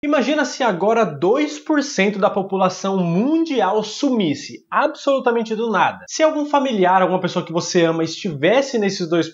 Imagina se agora 2% da população mundial sumisse, absolutamente do nada. Se algum familiar, alguma pessoa que você ama estivesse nesses 2%,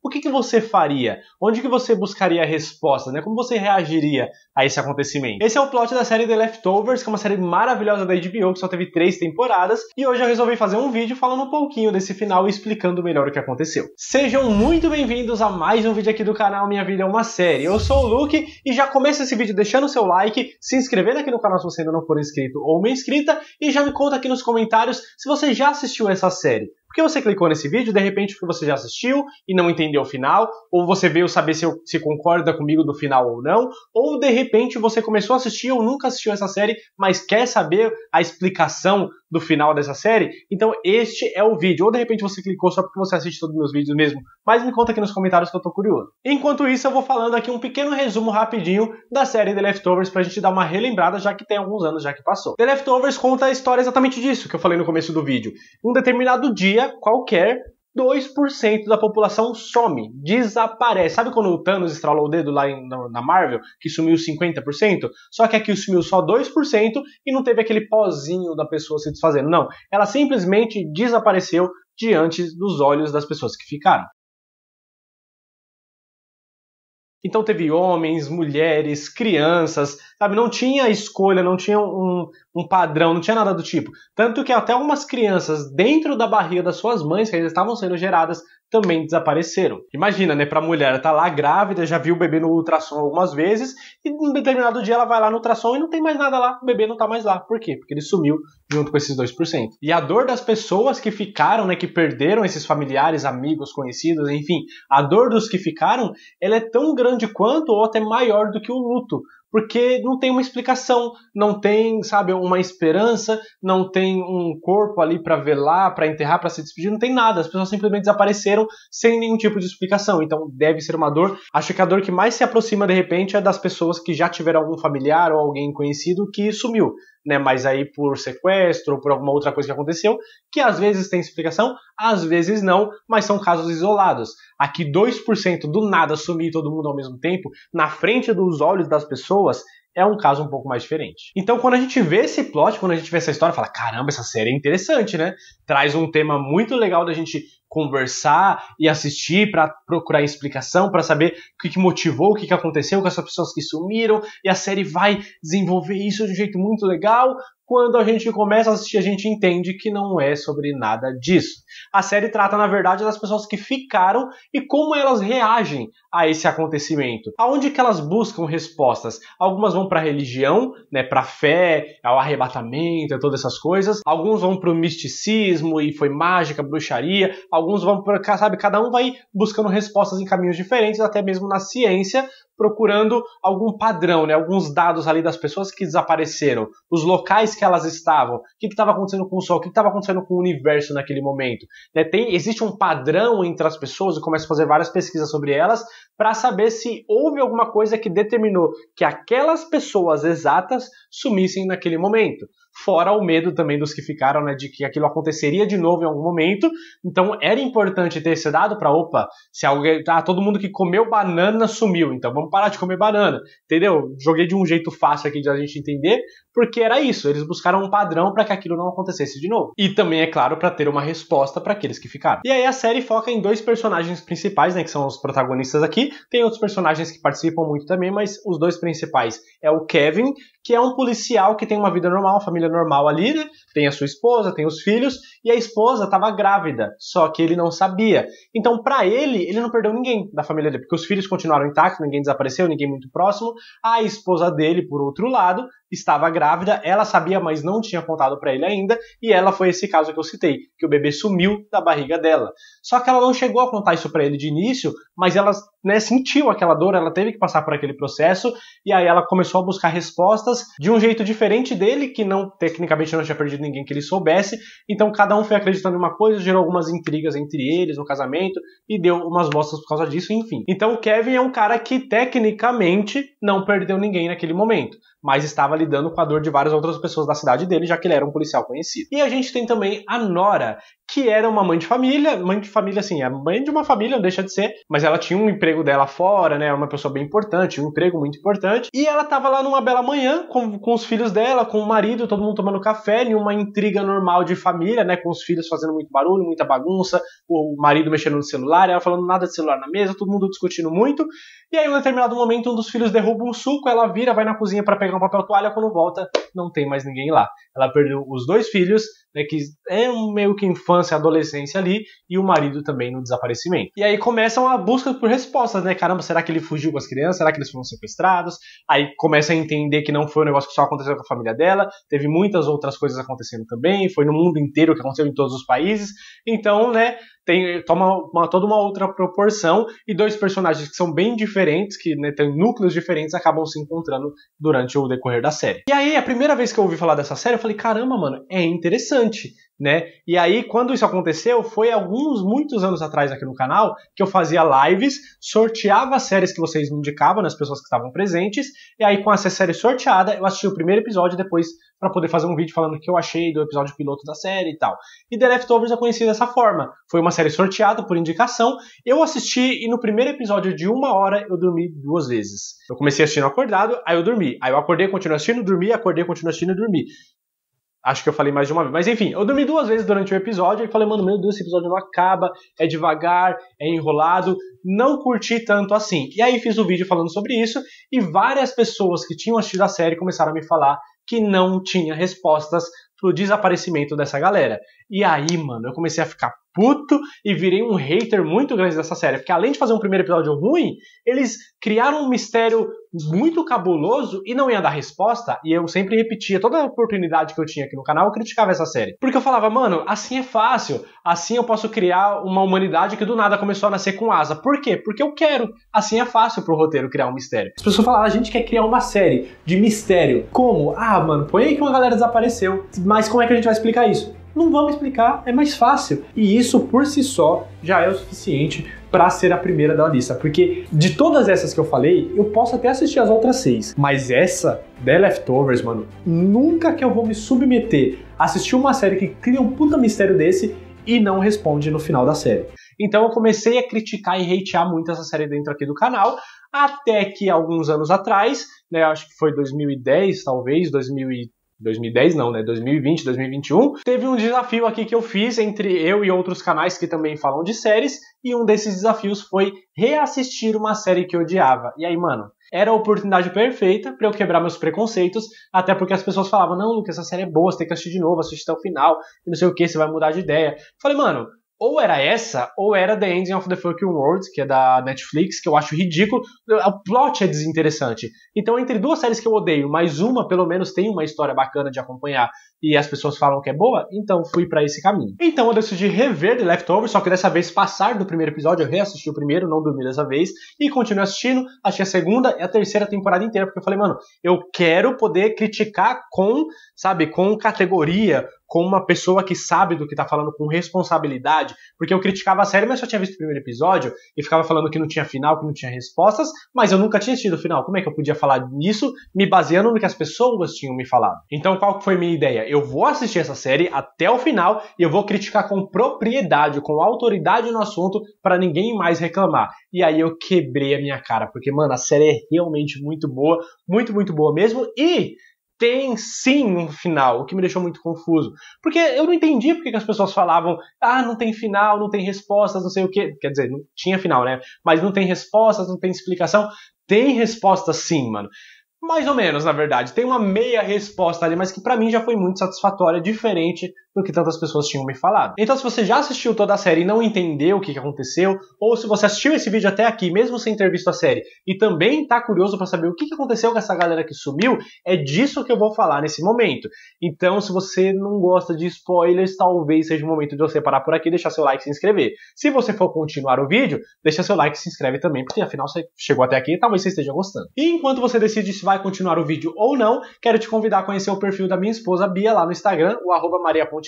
o que você faria? Onde que você buscaria a resposta, né? Como você reagiria a esse acontecimento? Esse é o plot da série The Leftovers, que é uma série maravilhosa da HBO, que só teve 3 temporadas, e hoje eu resolvi fazer um vídeo falando um pouquinho desse final e explicando melhor o que aconteceu. Sejam muito bem-vindos a mais um vídeo aqui do canal Minha Vida é uma Série. Eu sou o Luke e já começo esse vídeo deixando o seu like, se inscrevendo aqui no canal se você ainda não for inscrito ou uma inscrita, e já me conta aqui nos comentários se você já assistiu essa série. Por que você clicou nesse vídeo? De repente porque você já assistiu e não entendeu o final, ou você veio saber se concorda comigo do final ou não, ou de repente você começou a assistir ou nunca assistiu essa série, mas quer saber a explicação do final dessa série? Então este é o vídeo. Ou de repente você clicou só porque você assiste todos os meus vídeos mesmo, mas me conta aqui nos comentários que eu tô curioso. Enquanto isso eu vou falando aqui um pequeno resumo rapidinho da série The Leftovers pra gente dar uma relembrada, já que tem alguns anos já que passou. The Leftovers conta a história exatamente disso que eu falei no começo do vídeo. Um determinado dia qualquer, 2% da população some, desaparece. Sabe quando o Thanos estralou o dedo lá na Marvel, que sumiu 50%? Só que aqui sumiu só 2% e não teve aquele pozinho da pessoa se desfazendo. Não, ela simplesmente desapareceu diante dos olhos das pessoas que ficaram. Então teve homens, mulheres, crianças, sabe? Não tinha escolha, não tinha um padrão, não tinha nada do tipo. Tanto que até algumas crianças dentro da barriga das suas mães, que ainda estavam sendo geradas, também desapareceram. Imagina, né? Pra mulher, ela tá lá grávida, já viu o bebê no ultrassom algumas vezes, e num determinado dia ela vai lá no ultrassom e não tem mais nada lá, o bebê não tá mais lá. Por quê? Porque ele sumiu junto com esses 2%. E a dor das pessoas que ficaram, né? Que perderam esses familiares, amigos, conhecidos, enfim, a dor dos que ficaram, ela é tão grande quanto ou até maior do que o luto. Porque não tem uma explicação, não tem, sabe, uma esperança, não tem um corpo ali para velar, para enterrar, para se despedir, não tem nada. As pessoas simplesmente desapareceram sem nenhum tipo de explicação. Então deve ser uma dor. Acho que a dor que mais se aproxima de repente é das pessoas que já tiveram algum familiar ou alguém conhecido que sumiu, né? Mas aí por sequestro ou por alguma outra coisa que aconteceu, que às vezes tem explicação, às vezes não, mas são casos isolados. Aqui 2% do nada sumir todo mundo ao mesmo tempo, na frente dos olhos das pessoas, é um caso um pouco mais diferente. Então quando a gente vê esse plot, quando a gente vê essa história, fala, caramba, essa série é interessante, né? Traz um tema muito legal da gente conversar e assistir para procurar explicação, para saber o que motivou, o que aconteceu com essas pessoas que sumiram, e a série vai desenvolver isso de um jeito muito legal. Quando a gente começa a assistir, a gente entende que não é sobre nada disso. A série trata, na verdade, das pessoas que ficaram e como elas reagem a esse acontecimento. Aonde que elas buscam respostas? Algumas vão para a religião, né, para a fé, ao arrebatamento, todas essas coisas. Alguns vão para o misticismo e foi mágica, bruxaria. Alguns vão para, sabe, cada um vai buscando respostas em caminhos diferentes, até mesmo na ciência, procurando algum padrão, né? Alguns dados ali das pessoas que desapareceram, os locais que elas estavam, o que estava acontecendo com o Sol, o que estava acontecendo com o universo naquele momento. Né? Existe um padrão entre as pessoas, eu começo a fazer várias pesquisas sobre elas, para saber se houve alguma coisa que determinou que aquelas pessoas exatas sumissem naquele momento. Fora o medo também dos que ficaram, né, de que aquilo aconteceria de novo em algum momento. Então era importante ter esse dado para, opa, se alguém, todo mundo que comeu banana sumiu, então vamos parar de comer banana, entendeu? Joguei de um jeito fácil aqui de a gente entender, porque era isso, eles buscaram um padrão para que aquilo não acontecesse de novo. E também, é claro, para ter uma resposta para aqueles que ficaram. E aí a série foca em 2 personagens principais, né, que são os protagonistas aqui. Tem outros personagens que participam muito também, mas os 2 principais é o Kevin, que é um policial que tem uma vida normal, uma família normal ali, né? Tem a sua esposa, tem os filhos, e a esposa estava grávida, só que ele não sabia. Então, para ele não perdeu ninguém da família dele, porque os filhos continuaram intactos, ninguém desapareceu, ninguém muito próximo. A esposa dele, por outro lado, estava grávida, ela sabia, mas não tinha contado para ele ainda, e ela foi esse caso que eu citei, que o bebê sumiu da barriga dela. Só que ela não chegou a contar isso para ele de início, mas ela, né, sentiu aquela dor, ela teve que passar por aquele processo, e aí ela começou a buscar respostas de um jeito diferente dele, que não, tecnicamente não tinha perdido ninguém que ele soubesse. Então cada um foi acreditando em uma coisa, gerou algumas intrigas entre eles no casamento, e deu umas bostas por causa disso, enfim. Então o Kevin é um cara que tecnicamente não perdeu ninguém naquele momento, mas estava lidando com a dor de várias outras pessoas da cidade dele, já que ele era um policial conhecido. E a gente tem também a Nora, que era uma mãe de família assim, a mãe de uma família, não deixa de ser, mas ela tinha um emprego dela fora, né, uma pessoa bem importante, um emprego muito importante, e ela tava lá numa bela manhã, com os filhos dela, com o marido, todo mundo tomando café, em uma intriga normal de família, né, com os filhos fazendo muito barulho, muita bagunça, o marido mexendo no celular, ela falando nada de celular na mesa, todo mundo discutindo muito, e aí em um determinado momento um dos filhos derruba um suco, ela vira, vai na cozinha pra pegar um papel toalha, quando volta, não tem mais ninguém lá. Ela perdeu os 2 filhos, né, que é meio que infância, adolescência ali, e o marido também no desaparecimento. E aí começam a busca por respostas, né? Caramba, será que ele fugiu com as crianças? Será que eles foram sequestrados? Aí começa a entender que não foi um negócio que só aconteceu com a família dela, teve muitas outras coisas acontecendo também, foi no mundo inteiro, que aconteceu em todos os países. Então, né, toma toda uma outra proporção, e 2 personagens que são bem diferentes, que, né, têm núcleos diferentes, acabam se encontrando durante o decorrer da série. E aí, a primeira vez que eu ouvi falar dessa série, eu falei, caramba, mano, é interessante, né? E aí, quando isso aconteceu, foi muitos anos atrás aqui no canal, que eu fazia lives, sorteava as séries que vocês me indicavam, nas pessoas que estavam presentes, e aí, com essa série sorteada, eu assisti o primeiro episódio, depois para poder fazer um vídeo falando o que eu achei do episódio piloto da série e tal. E The Leftovers eu conheci dessa forma. Foi uma série sorteada por indicação. Eu assisti e no primeiro episódio de 1 hora eu dormi 2 vezes. Eu comecei assistindo acordado, aí eu dormi. Aí eu acordei, continuei assistindo, dormi, acordei, continuei assistindo e dormi. Acho que eu falei mais de uma vez. Mas enfim, eu dormi 2 vezes durante o episódio e falei, mano, meu Deus, esse episódio não acaba, é devagar, é enrolado, não curti tanto assim. E aí fiz um vídeo falando sobre isso e várias pessoas que tinham assistido a série começaram a me falar que não tinha respostas pro desaparecimento dessa galera. E aí, mano, eu comecei a ficar puto e virei um hater muito grande dessa série, porque além de fazer um primeiro episódio ruim, eles criaram um mistério muito cabuloso e não ia dar resposta, e eu sempre repetia, toda a oportunidade que eu tinha aqui no canal, eu criticava essa série. Porque eu falava, mano, assim é fácil, assim eu posso criar uma humanidade que do nada começou a nascer com asa. Por quê? Porque eu quero. Assim é fácil pro roteiro criar um mistério. As pessoas falavam, a gente quer criar uma série de mistério. Como? Ah, mano, põe aí que uma galera desapareceu. Mas como é que a gente vai explicar isso? Não vamos explicar, é mais fácil. E isso por si só já é o suficiente para ser a primeira da lista, porque de todas essas que eu falei, eu posso até assistir as outras 6, mas essa, The Leftovers, mano, nunca que eu vou me submeter a assistir uma série que cria um puta mistério desse e não responde no final da série. Então eu comecei a criticar e hatear muito essa série dentro aqui do canal, até que alguns anos atrás, né, acho que foi 2010, talvez, 2010 não, né? 2020, 2021, teve um desafio aqui que eu fiz entre eu e outros canais que também falam de séries, e um desses desafios foi reassistir uma série que eu odiava. E aí, mano, era a oportunidade perfeita pra eu quebrar meus preconceitos, até porque as pessoas falavam, não, Lucas, essa série é boa, você tem que assistir de novo, assistir até o final, e não sei o que, você vai mudar de ideia. Falei, mano, ou era essa, ou era The Ending of the Fucking World, que é da Netflix, que eu acho ridículo. O plot é desinteressante. Então, entre 2 séries que eu odeio, mais uma, pelo menos, tem uma história bacana de acompanhar e as pessoas falam que é boa, então fui pra esse caminho. Então eu decidi rever The Leftovers, só que dessa vez passar do primeiro episódio, eu reassisti o primeiro, não dormi dessa vez, e continuei assistindo, achei a segunda e a terceira temporada inteira, porque eu falei, mano, eu quero poder criticar com, sabe, com categoria, com uma pessoa que sabe do que tá falando, com responsabilidade, porque eu criticava a série, mas só tinha visto o primeiro episódio, e ficava falando que não tinha final, que não tinha respostas, mas eu nunca tinha assistido o final. Como é que eu podia falar nisso, me baseando no que as pessoas tinham me falado? Então qual que foi a minha ideia? Eu vou assistir essa série até o final, e eu vou criticar com propriedade, com autoridade no assunto, pra ninguém mais reclamar. E aí eu quebrei a minha cara, porque, mano, a série é realmente muito boa, muito, muito boa mesmo, e tem sim um final, o que me deixou muito confuso. Porque eu não entendi porque que as pessoas falavam, ah, não tem final, não tem respostas, não sei o quê. Quer dizer, não tinha final, né? Mas não tem respostas, não tem explicação. Tem resposta sim, mano. Mais ou menos, na verdade. Tem uma meia resposta ali, mas que pra mim já foi muito satisfatória, diferente do que tantas pessoas tinham me falado. Então, se você já assistiu toda a série e não entendeu o que aconteceu, ou se você assistiu esse vídeo até aqui, mesmo sem ter visto a série, e também tá curioso pra saber o que aconteceu com essa galera que sumiu, é disso que eu vou falar nesse momento. Então, se você não gosta de spoilers, talvez seja o momento de você parar por aqui, deixar seu like e se inscrever. Se você for continuar o vídeo, deixa seu like e se inscreve também, porque afinal você chegou até aqui e talvez você esteja gostando. E enquanto você decide se vai continuar o vídeo ou não, quero te convidar a conhecer o perfil da minha esposa Bia lá no Instagram, o @mariapontilhada,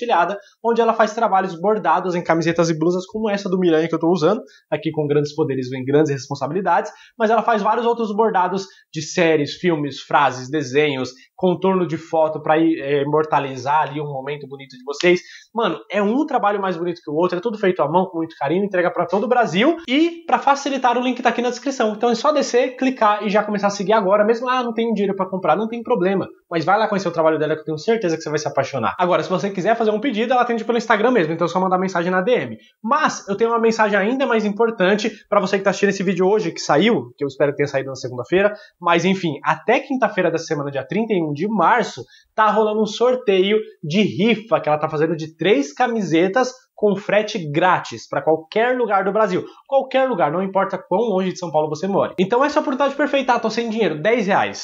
onde ela faz trabalhos bordados em camisetas e blusas como essa do Miranha que eu estou usando. Aqui com grandes poderes vem grandes responsabilidades, mas ela faz vários outros bordados de séries, filmes, frases, desenhos, contorno de foto para imortalizar ali um momento bonito de vocês. Mano, é um trabalho mais bonito que o outro, é tudo feito à mão, com muito carinho, entrega pra todo o Brasil. E pra facilitar, o link tá aqui na descrição. Então é só descer, clicar e já começar a seguir agora. Mesmo, não tenho dinheiro pra comprar, não tem problema. Mas vai lá conhecer o trabalho dela que eu tenho certeza que você vai se apaixonar. Agora, se você quiser fazer um pedido, ela atende pelo Instagram mesmo, então é só mandar mensagem na DM. Mas eu tenho uma mensagem ainda mais importante pra você que tá assistindo esse vídeo hoje, que saiu, que eu espero que tenha saído na segunda-feira. Mas enfim, até quinta-feira da semana, dia 31 de março, tá rolando um sorteio de rifa que ela tá fazendo de 3 camisetas com frete grátis para qualquer lugar do Brasil. Qualquer lugar, não importa quão longe de São Paulo você mora. Então essa é a oportunidade perfeita. Tô sem dinheiro, R$10.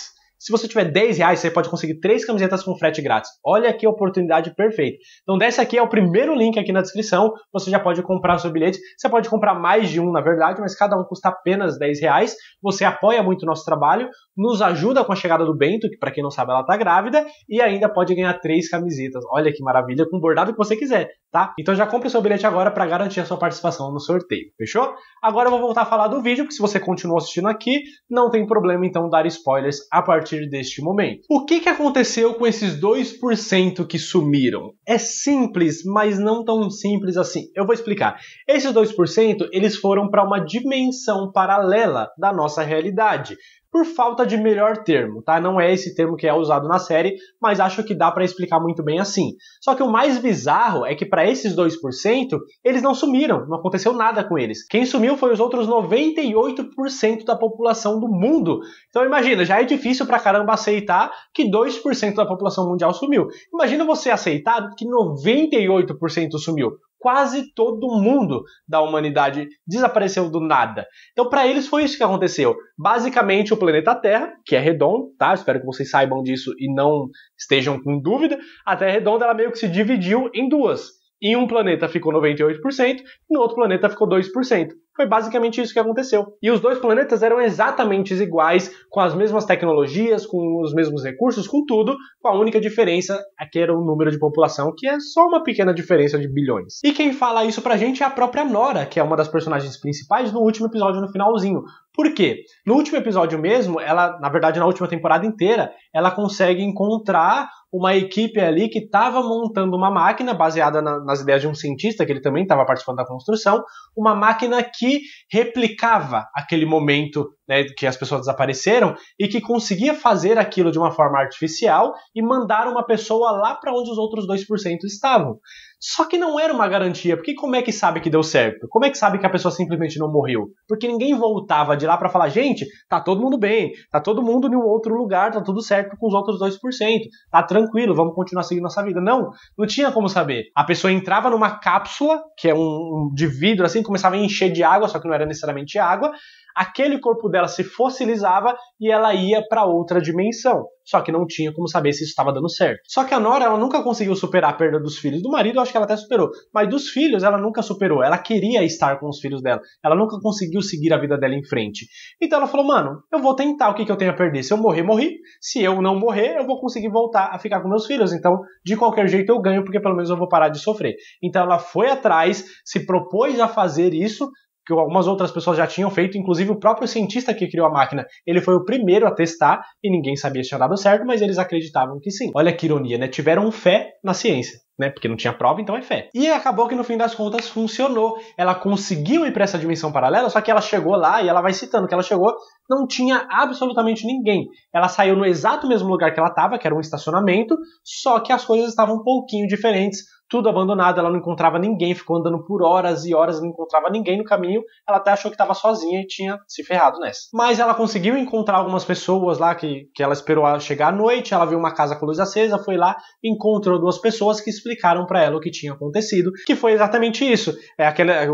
Se você tiver R$10, você pode conseguir 3 camisetas com frete grátis. Olha que oportunidade perfeita. Então desce aqui, é o primeiro link aqui na descrição. Você já pode comprar o seu bilhete. Você pode comprar mais de um, na verdade, mas cada um custa apenas R$10. Você apoia muito o nosso trabalho, nos ajuda com a chegada do Bento, que para quem não sabe, ela tá grávida, e ainda pode ganhar 3 camisetas. Olha que maravilha, com o bordado que você quiser, tá? Então já compre o seu bilhete agora para garantir a sua participação no sorteio, fechou? Agora eu vou voltar a falar do vídeo, porque se você continua assistindo aqui, não tem problema então dar spoilers a partir deste momento. O que aconteceu com esses 2% que sumiram? É simples, mas não tão simples assim. Eu vou explicar. Esses 2%, eles foram para uma dimensão paralela da nossa realidade. Por falta de melhor termo, tá? Não é esse termo que é usado na série, mas acho que dá para explicar muito bem assim. Só que o mais bizarro é que para esses 2%, eles não sumiram, não aconteceu nada com eles. Quem sumiu foi os outros 98% da população do mundo. Então imagina, já é difícil pra caramba aceitar que 2% da população mundial sumiu. Imagina você aceitar que 98% sumiu. Quase todo mundo da humanidade desapareceu do nada. Então, para eles foi isso que aconteceu. Basicamente, o planeta Terra, que é redondo, tá? Espero que vocês saibam disso e não estejam com dúvida. A Terra redonda, ela meio que se dividiu em duas. Em um planeta ficou 98% e no outro planeta ficou 2%. Foi basicamente isso que aconteceu. E os dois planetas eram exatamente iguais, com as mesmas tecnologias, com os mesmos recursos, com tudo, com a única diferença é que era o número de população, que é só uma pequena diferença de bilhões. E quem fala isso pra gente é a própria Nora, que é uma das personagens principais no último episódio, no finalzinho. Por quê? No último episódio mesmo, ela, na verdade na última temporada inteira, ela consegue encontrar uma equipe ali que estava montando uma máquina baseada nas ideias de um cientista, que ele também estava participando da construção, uma máquina que replicava aquele momento, né, que as pessoas desapareceram e que conseguia fazer aquilo de uma forma artificial e mandar uma pessoa lá para onde os outros 2% estavam. Só que não era uma garantia, porque como é que sabe que deu certo? Como é que sabe que a pessoa simplesmente não morreu? Porque ninguém voltava de lá para falar, gente, tá todo mundo bem, tá todo mundo em um outro lugar, tá tudo certo com os outros 2%, tá tranquilo, vamos continuar seguindo nossa vida. Não tinha como saber. A pessoa entrava numa cápsula, que é de vidro assim, começava a encher de água, só que não era necessariamente água, aquele corpo dela se fossilizava e ela ia para outra dimensão. Só que não tinha como saber se isso estava dando certo. Só que a Nora, ela nunca conseguiu superar a perda dos filhos. Do marido, eu acho que ela até superou. Mas dos filhos, ela nunca superou. Ela queria estar com os filhos dela. Ela nunca conseguiu seguir a vida dela em frente. Então ela falou, mano, eu vou tentar, o que eu tenho a perder? Se eu morrer, morri. Se eu não morrer, eu vou conseguir voltar a ficar com meus filhos. Então, de qualquer jeito, eu ganho, porque pelo menos eu vou parar de sofrer. Então ela foi atrás, se propôs a fazer isso, que algumas outras pessoas já tinham feito, inclusive o próprio cientista que criou a máquina, ele foi o primeiro a testar e ninguém sabia se tinha dado certo, mas eles acreditavam que sim. Olha que ironia, né? Tiveram fé na ciência, né? Porque não tinha prova, então é fé. E acabou que no fim das contas funcionou. Ela conseguiu ir para essa dimensão paralela, só que ela chegou lá e ela vai citando que ela chegou, não tinha absolutamente ninguém. Ela saiu no exato mesmo lugar que ela estava, que era um estacionamento, só que as coisas estavam um pouquinho diferentes. Tudo abandonado, ela não encontrava ninguém, ficou andando por horas e horas, não encontrava ninguém no caminho, ela até achou que estava sozinha e tinha se ferrado nessa. Mas ela conseguiu encontrar algumas pessoas lá que ela esperou chegar à noite, ela viu uma casa com luz acesa, foi lá, encontrou 2 pessoas que explicaram para ela o que tinha acontecido, que foi exatamente isso.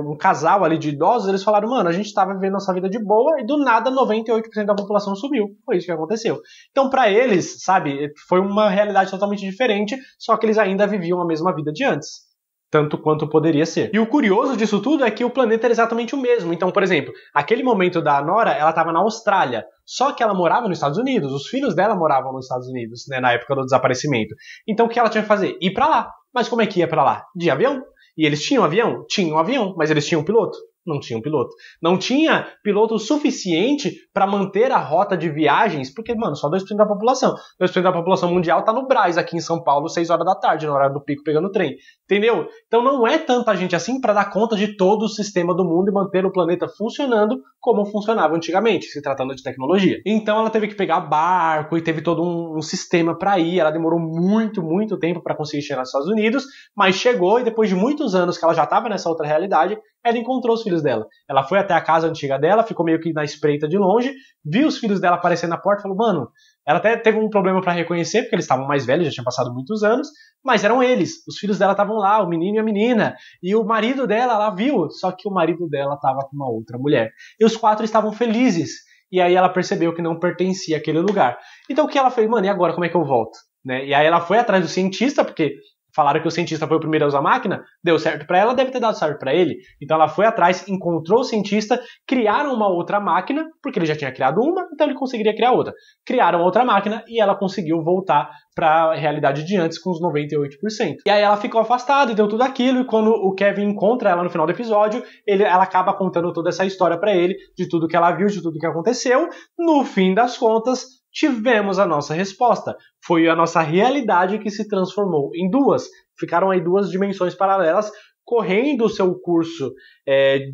Um casal ali de idosos, eles falaram, mano, a gente estava vivendo nossa vida de boa e do nada 98% da população sumiu. Foi isso que aconteceu. Então para eles, sabe, foi uma realidade totalmente diferente, só que eles ainda viviam a mesma vida de antes, tanto quanto poderia ser. E o curioso disso tudo é que o planeta era exatamente o mesmo. Então, por exemplo, aquele momento da Nora, ela estava na Austrália, só que ela morava nos Estados Unidos, os filhos dela moravam nos Estados Unidos, né, na época do desaparecimento. Então o que ela tinha que fazer? Ir para lá. Mas como é que ia para lá? De avião? E eles tinham avião? Tinham um avião, mas eles tinham um piloto? Não tinha um piloto. Não tinha piloto suficiente para manter a rota de viagens, porque, mano, só 2% da população. 2% da população mundial tá no Brás, aqui em São Paulo, 6 horas da tarde, no horário do pico, pegando o trem. Entendeu? Então não é tanta gente assim para dar conta de todo o sistema do mundo e manter o planeta funcionando como funcionava antigamente, se tratando de tecnologia. Então ela teve que pegar barco e teve todo um sistema para ir. Ela demorou muito tempo para conseguir chegar nos Estados Unidos, mas chegou e depois de muitos anos que ela já estava nessa outra realidade, ela encontrou os filhos dela. Ela foi até a casa antiga dela, ficou meio que na espreita de longe, viu os filhos dela aparecendo na porta e falou, mano, ela até teve um problema para reconhecer, porque eles estavam mais velhos, já tinham passado muitos anos, mas eram eles. Os filhos dela estavam lá, o menino e a menina. E o marido dela, ela viu, só que o marido dela estava com uma outra mulher. E os 4 estavam felizes. E aí ela percebeu que não pertencia àquele lugar. Então o que ela fez? Mano, e agora como é que eu volto? Né? E aí ela foi atrás do cientista, porque falaram que o cientista foi o primeiro a usar a máquina, deu certo para ela, deve ter dado certo para ele. Então ela foi atrás, encontrou o cientista, criaram uma outra máquina, porque ele já tinha criado uma, então ele conseguiria criar outra. Criaram outra máquina e ela conseguiu voltar para a realidade de antes com os 98%. E aí ela ficou afastada e deu tudo aquilo, e quando o Kevin encontra ela no final do episódio, ela acaba contando toda essa história para ele, de tudo que ela viu, de tudo que aconteceu. No fim das contas, tivemos a nossa resposta. Foi a nossa realidade que se transformou em duas. Ficaram aí 2 dimensões paralelas correndo o seu curso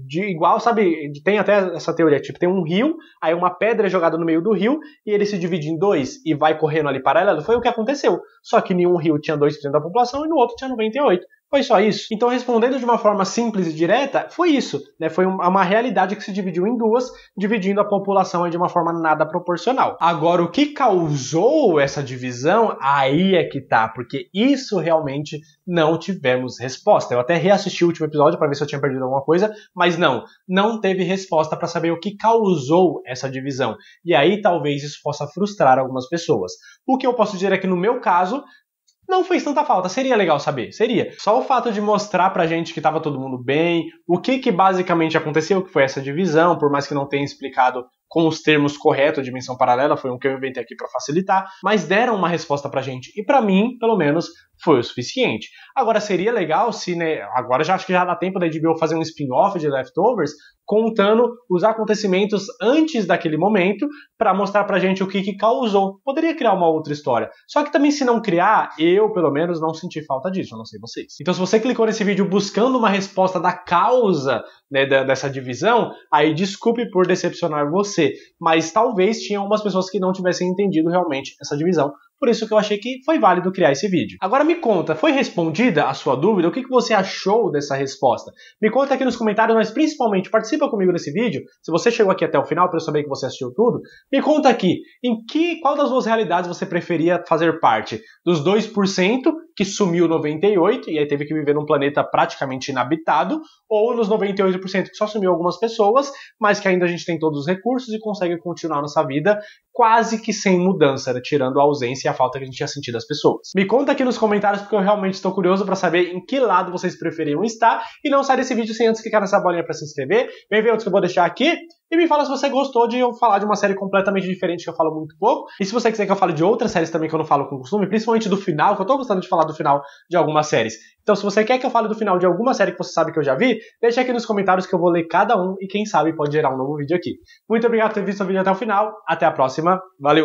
de igual, sabe? Tem até essa teoria, tipo, tem um rio, aí uma pedra é jogada no meio do rio e ele se divide em 2 e vai correndo ali paralelo. Foi o que aconteceu. Só que em um rio tinha 2% da população e no outro tinha 98%. Foi só isso. Então, respondendo de uma forma simples e direta, foi isso. Né? Foi uma realidade que se dividiu em 2, dividindo a população de uma forma nada proporcional. Agora, o que causou essa divisão, aí é que tá, porque isso realmente não tivemos resposta. Eu até reassisti o último episódio para ver se eu tinha perdido alguma coisa, mas não teve resposta para saber o que causou essa divisão. E aí, talvez isso possa frustrar algumas pessoas. O que eu posso dizer é que, no meu caso, não fez tanta falta. Seria legal saber, seria. Só o fato de mostrar pra gente que tava todo mundo bem, o que basicamente aconteceu, que foi essa divisão, por mais que não tenha explicado com os termos corretos, dimensão paralela, foi um que eu inventei aqui para facilitar, mas deram uma resposta pra gente, e pra mim, pelo menos, foi o suficiente. Agora, seria legal se, né, agora já acho que já dá tempo da HBO fazer um spin-off de Leftovers, contando os acontecimentos antes daquele momento, para mostrar pra gente o que causou. Poderia criar uma outra história. Só que também, se não criar, eu, pelo menos, não senti falta disso, eu não sei vocês. Então, se você clicou nesse vídeo buscando uma resposta da causa, né, dessa divisão, aí desculpe por decepcionar você, mas talvez tinha algumas pessoas que não tivessem entendido realmente essa divisão. Por isso que eu achei que foi válido criar esse vídeo. Agora me conta, foi respondida a sua dúvida? O que você achou dessa resposta? Me conta aqui nos comentários, mas principalmente participa comigo nesse vídeo. Se você chegou aqui até o final para eu saber que você assistiu tudo, me conta aqui, qual das 2 realidades você preferia fazer parte? Dos 2% que sumiu 98% e aí teve que viver num planeta praticamente inabitado, ou nos 98% que só sumiu algumas pessoas, mas que ainda a gente tem todos os recursos e consegue continuar nossa vida quase que sem mudança, né? Tirando a ausência e a falta que a gente tinha sentido das pessoas. Me conta aqui nos comentários, porque eu realmente estou curioso para saber em que lado vocês preferiam estar, e não sai desse vídeo sem antes clicar nessa bolinha para se inscrever. Vem ver outros que eu vou deixar aqui, e me fala se você gostou de eu falar de uma série completamente diferente que eu falo muito pouco, e se você quiser que eu fale de outras séries também que eu não falo com costume, principalmente do final, que eu tô gostando de falar do final de algumas séries. Então, se você quer que eu fale do final de alguma série que você sabe que eu já vi, deixa aqui nos comentários que eu vou ler cada um e quem sabe pode gerar um novo vídeo aqui. Muito obrigado por ter visto o vídeo até o final. Até a próxima. Valeu!